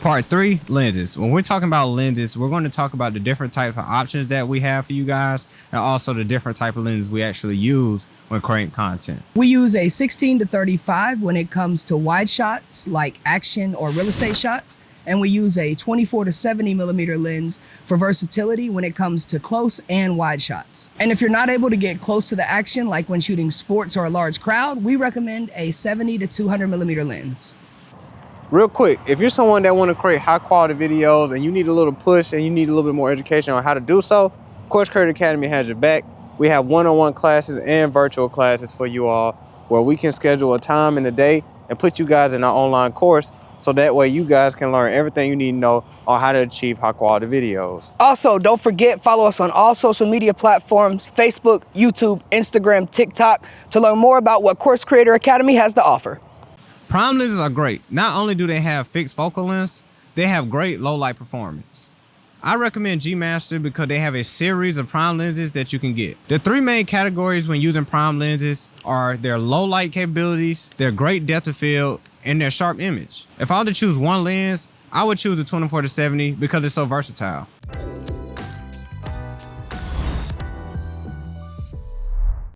Part 3, lenses. When we're talking about lenses, we're going to talk about the different types of options that we have for you guys, and also the different type of lenses we actually use when creating content. We use a 16-35 when it comes to wide shots like action or real estate shots, and we use a 24-70 millimeter lens for versatility when it comes to close and wide shots. And if you're not able to get close to the action, like when shooting sports or a large crowd, we recommend a 70-200 millimeter lens. Real quick, if you're someone that want to create high quality videos and you need a little push and you need a little bit more education on how to do so, Course Creator Academy has your back. We have one-on-one classes and virtual classes for you all, where we can schedule a time in the day and put you guys in our online course, so that way you guys can learn everything you need to know on how to achieve high quality videos. Also, don't forget, follow us on all social media platforms, Facebook, YouTube, Instagram, TikTok, to learn more about what Course Creator Academy has to offer. Prime lenses are great. Not only do they have fixed focal lengths, they have great low light performance. I recommend G Master because they have a series of prime lenses that you can get. The 3 main categories when using prime lenses are their low light capabilities, their great depth of field, and their sharp image. If I had to choose one lens, I would choose the 24-70 because it's so versatile.